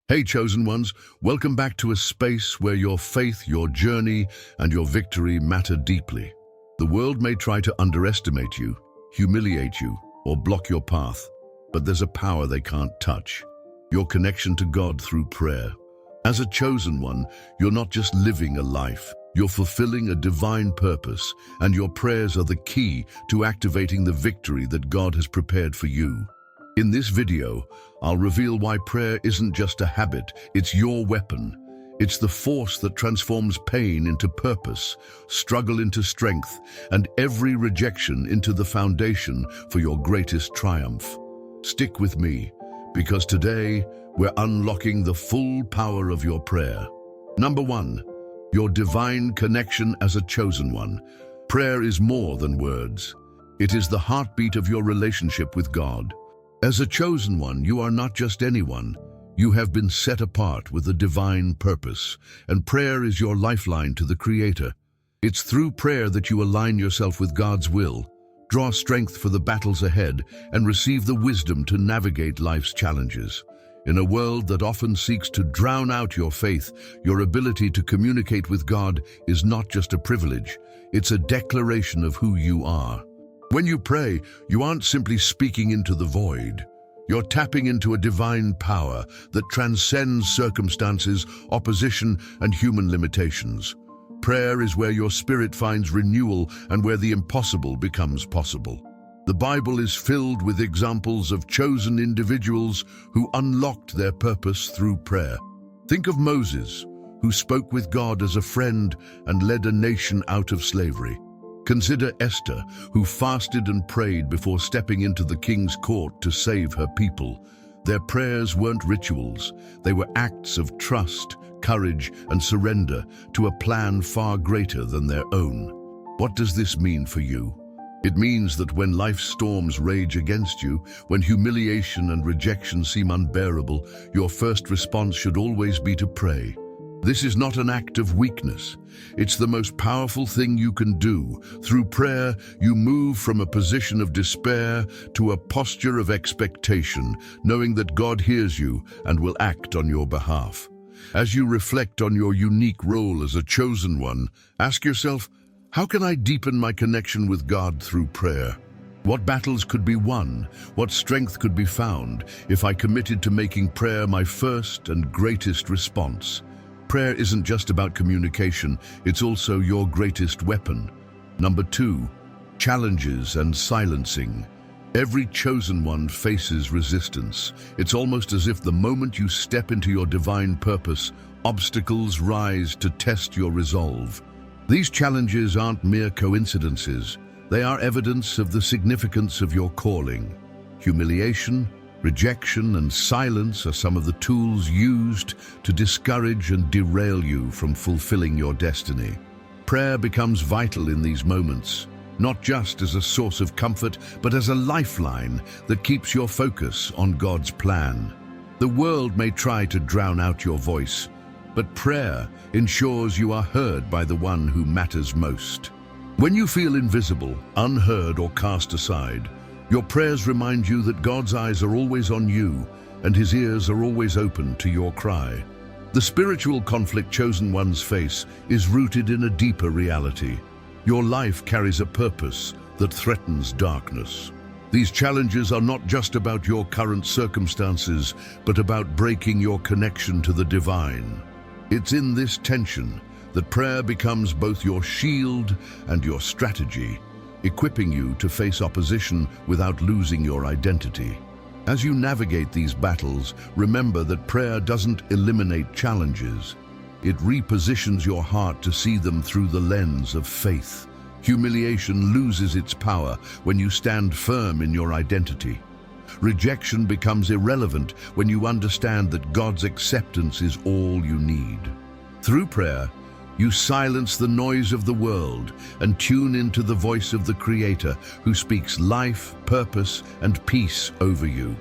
Hey, chosen ones, welcome back to a space where your faith, your journey, and your victory matter deeply. The world may try to underestimate you, humiliate you, or block your path, but there's a power they can't touch: your connection to God through prayer. As a chosen one, you're not just living a life, you're fulfilling a divine purpose, and your prayers are the key to activating the victory that God has prepared for you. In this video, I'll reveal why prayer isn't just a habit, it's your weapon. It's the force that transforms pain into purpose, struggle into strength, and every rejection into the foundation for your greatest triumph. Stick with me, because today we're unlocking the full power of your prayer. Number 1, your divine connection as a chosen one. Prayer is more than words. It is the heartbeat of your relationship with God. As a chosen one, you are not just anyone. You have been set apart with a divine purpose, and prayer is your lifeline to the Creator. It's through prayer that you align yourself with God's will, draw strength for the battles ahead, and receive the wisdom to navigate life's challenges. In a world that often seeks to drown out your faith, your ability to communicate with God is not just a privilege, it's a declaration of who you are. When you pray, you aren't simply speaking into the void. You're tapping into a divine power that transcends circumstances, opposition, and human limitations. Prayer is where your spirit finds renewal and where the impossible becomes possible. The Bible is filled with examples of chosen individuals who unlocked their purpose through prayer. Think of Moses, who spoke with God as a friend and led a nation out of slavery. Consider Esther, who fasted and prayed before stepping into the king's court to save her people. Their prayers weren't rituals, they were acts of trust, courage, and surrender to a plan far greater than their own. What does this mean for you? It means that when life's storms rage against you, when humiliation and rejection seem unbearable, your first response should always be to pray. This is not an act of weakness. It's the most powerful thing you can do. Through prayer, you move from a position of despair to a posture of expectation, knowing that God hears you and will act on your behalf. As you reflect on your unique role as a chosen one, ask yourself, how can I deepen my connection with God through prayer? What battles could be won? What strength could be found if I committed to making prayer my first and greatest response? Prayer isn't just about communication, it's also your greatest weapon. Number 2, challenges and silencing. Every chosen one faces resistance. It's almost as if the moment you step into your divine purpose, obstacles rise to test your resolve. These challenges aren't mere coincidences. They are evidence of the significance of your calling. Humiliation, rejection, and silence are some of the tools used to discourage and derail you from fulfilling your destiny. Prayer becomes vital in these moments, not just as a source of comfort, but as a lifeline that keeps your focus on God's plan. The world may try to drown out your voice, but prayer ensures you are heard by the one who matters most. When you feel invisible, unheard, or cast aside, your prayers remind you that God's eyes are always on you and His ears are always open to your cry. The spiritual conflict chosen ones face is rooted in a deeper reality. Your life carries a purpose that threatens darkness. These challenges are not just about your current circumstances, but about breaking your connection to the divine. It's in this tension that prayer becomes both your shield and your strategy, equipping you to face opposition without losing your identity. As you navigate these battles, remember that prayer doesn't eliminate challenges. It repositions your heart to see them through the lens of faith. Humiliation loses its power when you stand firm in your identity. Rejection becomes irrelevant when you understand that God's acceptance is all you need. Through prayer, you silence the noise of the world and tune into the voice of the Creator, who speaks life, purpose, and peace over you.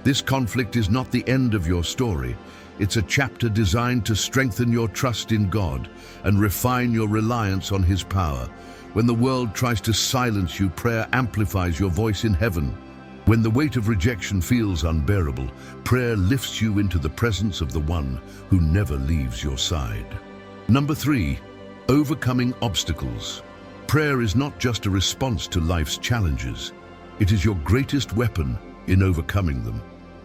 This conflict is not the end of your story. It's a chapter designed to strengthen your trust in God and refine your reliance on His power. When the world tries to silence you, prayer amplifies your voice in heaven. When the weight of rejection feels unbearable, prayer lifts you into the presence of the one who never leaves your side. Number 3, overcoming obstacles. Prayer is not just a response to life's challenges. It is your greatest weapon in overcoming them.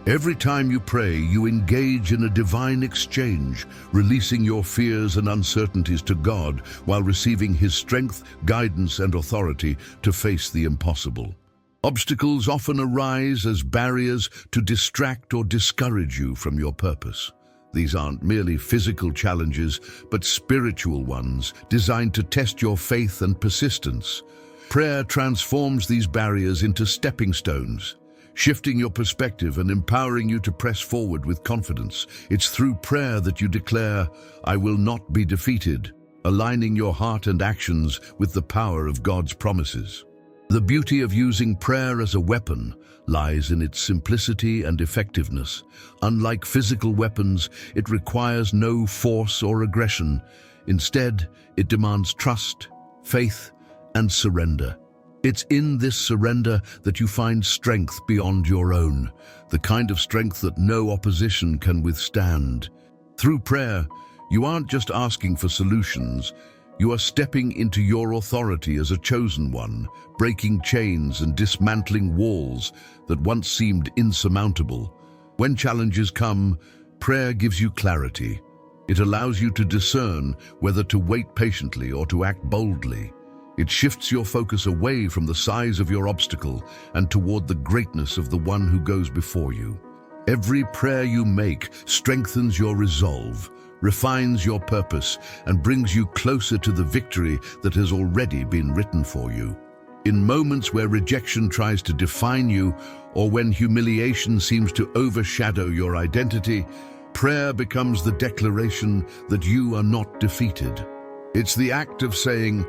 Every time you pray, you engage in a divine exchange, releasing your fears and uncertainties to God while receiving His strength, guidance, and authority to face the impossible. Obstacles often arise as barriers to distract or discourage you from your purpose. These aren't merely physical challenges, but spiritual ones designed to test your faith and persistence. Prayer transforms these barriers into stepping stones, shifting your perspective and empowering you to press forward with confidence. It's through prayer that you declare, "I will not be defeated," aligning your heart and actions with the power of God's promises. The beauty of using prayer as a weapon lies in its simplicity and effectiveness. Unlike physical weapons, it requires no force or aggression. Instead, it demands trust, faith, and surrender. It's in this surrender that you find strength beyond your own, the kind of strength that no opposition can withstand. Through prayer, you aren't just asking for solutions. You are stepping into your authority as a chosen one, breaking chains and dismantling walls that once seemed insurmountable. When challenges come, prayer gives you clarity. It allows you to discern whether to wait patiently or to act boldly. It shifts your focus away from the size of your obstacle and toward the greatness of the one who goes before you. Every prayer you make strengthens your resolve, refines your purpose, and brings you closer to the victory that has already been written for you. In moments where rejection tries to define you, or when humiliation seems to overshadow your identity, prayer becomes the declaration that you are not defeated. It's the act of saying,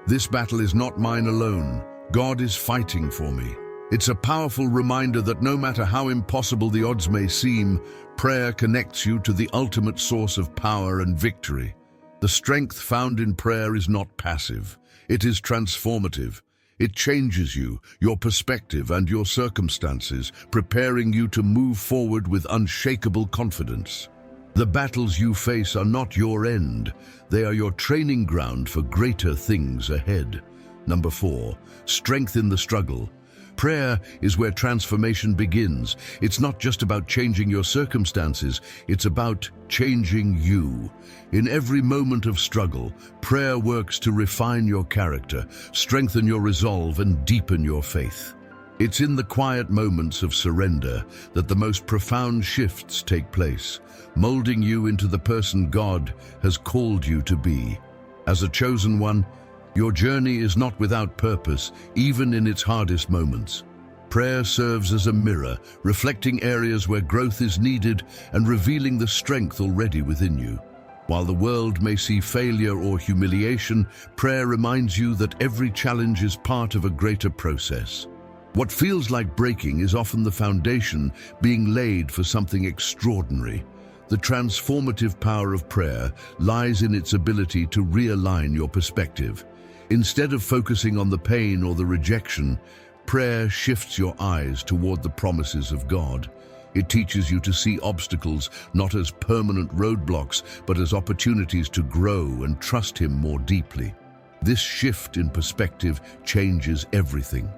"This battle is not mine alone. God is fighting for me." It's a powerful reminder that no matter how impossible the odds may seem, prayer connects you to the ultimate source of power and victory. The strength found in prayer is not passive. It is transformative. It changes you, your perspective, and your circumstances, preparing you to move forward with unshakable confidence. The battles you face are not your end. They are your training ground for greater things ahead. Number 4, strength in the struggle. Prayer is where transformation begins. It's not just about changing your circumstances, it's about changing you. In every moment of struggle, prayer works to refine your character, strengthen your resolve, and deepen your faith. It's in the quiet moments of surrender that the most profound shifts take place, molding you into the person God has called you to be. As a chosen one, your journey is not without purpose, even in its hardest moments. Prayer serves as a mirror, reflecting areas where growth is needed and revealing the strength already within you. While the world may see failure or humiliation, prayer reminds you that every challenge is part of a greater process. What feels like breaking is often the foundation being laid for something extraordinary. The transformative power of prayer lies in its ability to realign your perspective. Instead of focusing on the pain or the rejection, prayer shifts your eyes toward the promises of God. It teaches you to see obstacles not as permanent roadblocks, but as opportunities to grow and trust Him more deeply. This shift in perspective changes everything.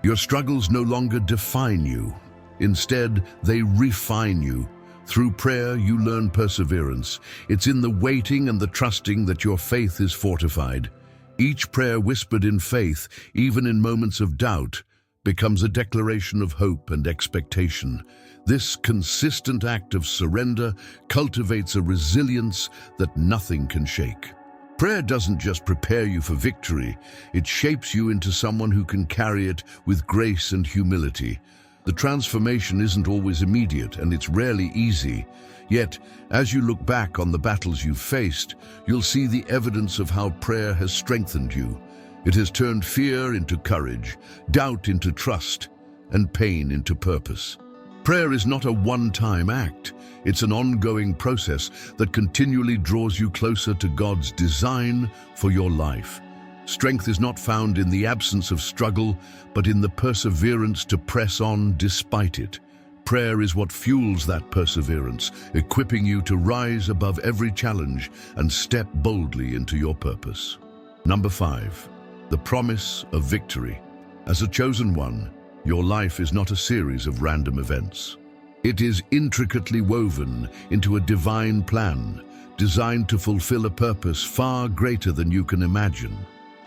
Your struggles no longer define you. Instead, they refine you. Through prayer, you learn perseverance. It's in the waiting and the trusting that your faith is fortified. Each prayer whispered in faith, even in moments of doubt, becomes a declaration of hope and expectation. This consistent act of surrender cultivates a resilience that nothing can shake. Prayer doesn't just prepare you for victory, it shapes you into someone who can carry it with grace and humility. The transformation isn't always immediate, and it's rarely easy. Yet, as you look back on the battles you've faced, you'll see the evidence of how prayer has strengthened you. It has turned fear into courage, doubt into trust, and pain into purpose. Prayer is not a one-time act. It's an ongoing process that continually draws you closer to God's design for your life. Strength is not found in the absence of struggle, but in the perseverance to press on despite it. Prayer is what fuels that perseverance, equipping you to rise above every challenge and step boldly into your purpose. Number 5, the promise of victory. As a chosen one, your life is not a series of random events. It is intricately woven into a divine plan, designed to fulfill a purpose far greater than you can imagine.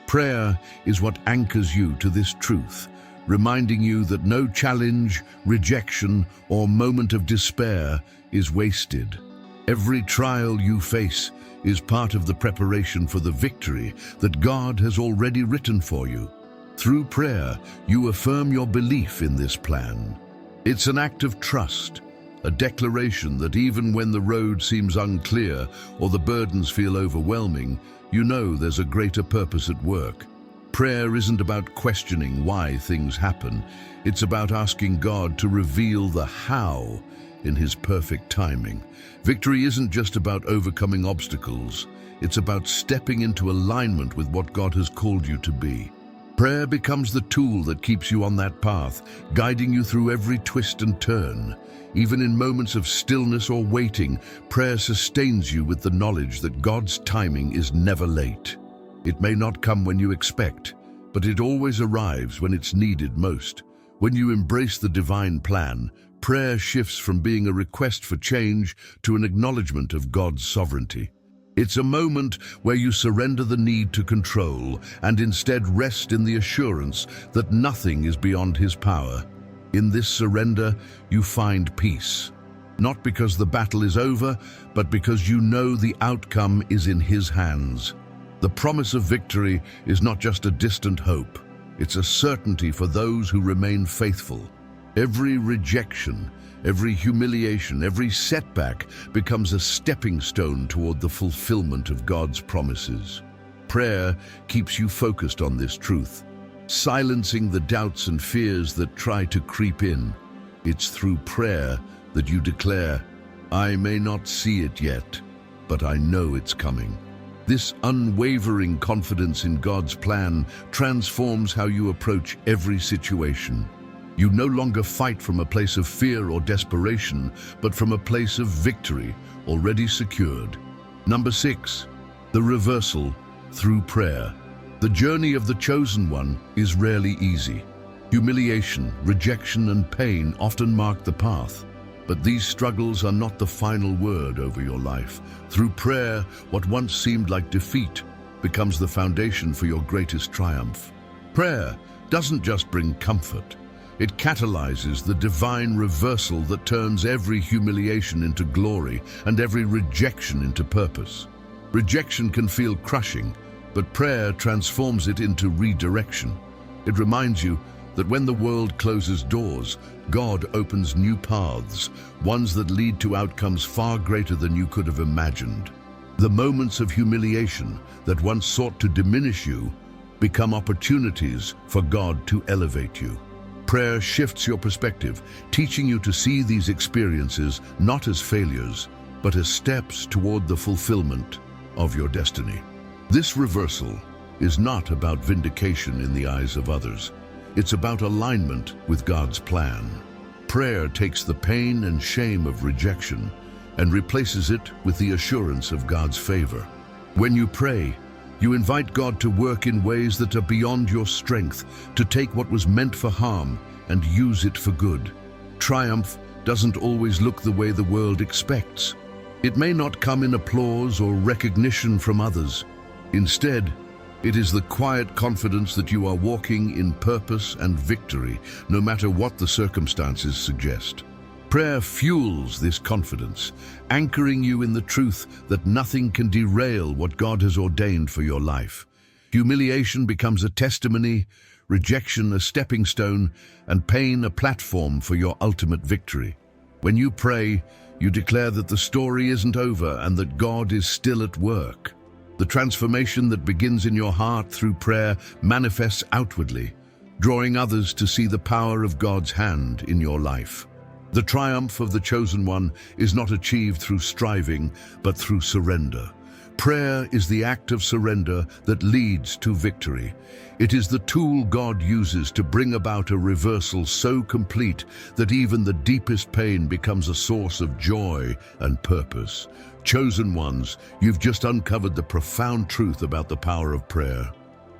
Prayer is what anchors you to this truth, reminding you that no challenge, rejection, or moment of despair is wasted. Every trial you face is part of the preparation for the victory that God has already written for you. Through prayer, you affirm your belief in this plan. It's an act of trust, a declaration that even when the road seems unclear or the burdens feel overwhelming, you know there's a greater purpose at work. Prayer isn't about questioning why things happen. It's about asking God to reveal the how in His perfect timing. Victory isn't just about overcoming obstacles. It's about stepping into alignment with what God has called you to be. Prayer becomes the tool that keeps you on that path, guiding you through every twist and turn. Even in moments of stillness or waiting, prayer sustains you with the knowledge that God's timing is never late. It may not come when you expect, but it always arrives when it's needed most. When you embrace the divine plan, prayer shifts from being a request for change to an acknowledgement of God's sovereignty. It's a moment where you surrender the need to control and instead rest in the assurance that nothing is beyond His power. In this surrender, you find peace, not because the battle is over, but because you know the outcome is in His hands. The promise of victory is not just a distant hope, it's a certainty for those who remain faithful. Every rejection, every humiliation, every setback becomes a stepping stone toward the fulfillment of God's promises. Prayer keeps you focused on this truth, silencing the doubts and fears that try to creep in. It's through prayer that you declare, "I may not see it yet, but I know it's coming." This unwavering confidence in God's plan transforms how you approach every situation. You no longer fight from a place of fear or desperation, but from a place of victory already secured. Number 6, the reversal through prayer. The journey of the chosen one is rarely easy. Humiliation, rejection, and pain often mark the path. But these struggles are not the final word over your life. Through prayer, what once seemed like defeat becomes the foundation for your greatest triumph. Prayer doesn't just bring comfort. It catalyzes the divine reversal that turns every humiliation into glory and every rejection into purpose. Rejection can feel crushing, but prayer transforms it into redirection. It reminds you that when the world closes doors, God opens new paths, ones that lead to outcomes far greater than you could have imagined. The moments of humiliation that once sought to diminish you become opportunities for God to elevate you. Prayer shifts your perspective, teaching you to see these experiences not as failures, but as steps toward the fulfillment of your destiny. This reversal is not about vindication in the eyes of others. It's about alignment with God's plan. Prayer takes the pain and shame of rejection and replaces it with the assurance of God's favor. When you pray, you invite God to work in ways that are beyond your strength, to take what was meant for harm and use it for good. Triumph doesn't always look the way the world expects. It may not come in applause or recognition from others. Instead, it is the quiet confidence that you are walking in purpose and victory, no matter what the circumstances suggest. Prayer fuels this confidence, anchoring you in the truth that nothing can derail what God has ordained for your life. Humiliation becomes a testimony, rejection a stepping stone, and pain a platform for your ultimate victory. When you pray, you declare that the story isn't over and that God is still at work. The transformation that begins in your heart through prayer manifests outwardly, drawing others to see the power of God's hand in your life. The triumph of the chosen one is not achieved through striving, but through surrender. Prayer is the act of surrender that leads to victory. It is the tool God uses to bring about a reversal so complete that even the deepest pain becomes a source of joy and purpose. Chosen ones, you've just uncovered the profound truth about the power of prayer.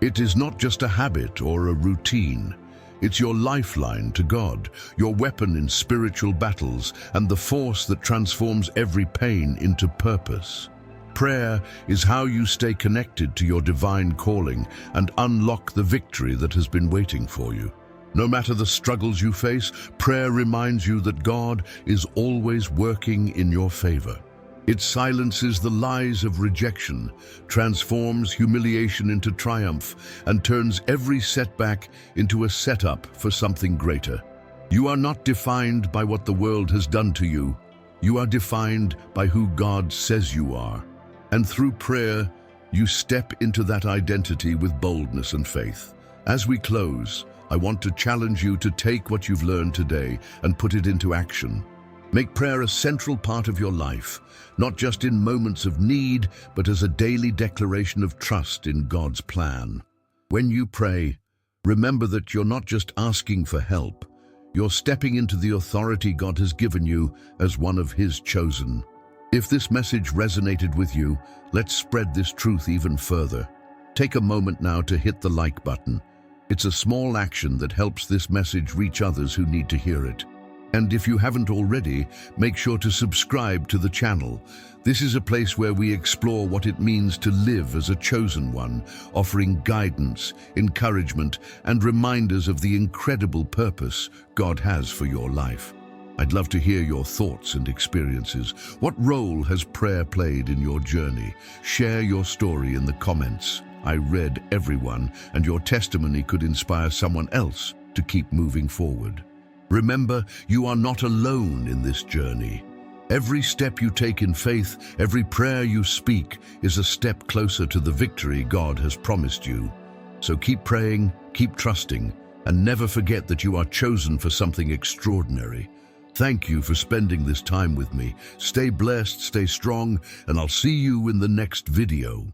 It is not just a habit or a routine. It's your lifeline to God, your weapon in spiritual battles, and the force that transforms every pain into purpose. Prayer is how you stay connected to your divine calling and unlock the victory that has been waiting for you. No matter the struggles you face, prayer reminds you that God is always working in your favor. It silences the lies of rejection, transforms humiliation into triumph, and turns every setback into a setup for something greater. You are not defined by what the world has done to you. You are defined by who God says you are. And through prayer, you step into that identity with boldness and faith. As we close, I want to challenge you to take what you've learned today and put it into action. Make prayer a central part of your life, not just in moments of need, but as a daily declaration of trust in God's plan. When you pray, remember that you're not just asking for help. You're stepping into the authority God has given you as one of His chosen. If this message resonated with you, let's spread this truth even further. Take a moment now to hit the like button. It's a small action that helps this message reach others who need to hear it. And if you haven't already, make sure to subscribe to the channel. This is a place where we explore what it means to live as a chosen one, offering guidance, encouragement, and reminders of the incredible purpose God has for your life. I'd love to hear your thoughts and experiences. What role has prayer played in your journey? Share your story in the comments. I read everyone, and your testimony could inspire someone else to keep moving forward. Remember, you are not alone in this journey. Every step you take in faith, every prayer you speak, is a step closer to the victory God has promised you. So keep praying, keep trusting, and never forget that you are chosen for something extraordinary. Thank you for spending this time with me. Stay blessed, stay strong, and I'll see you in the next video.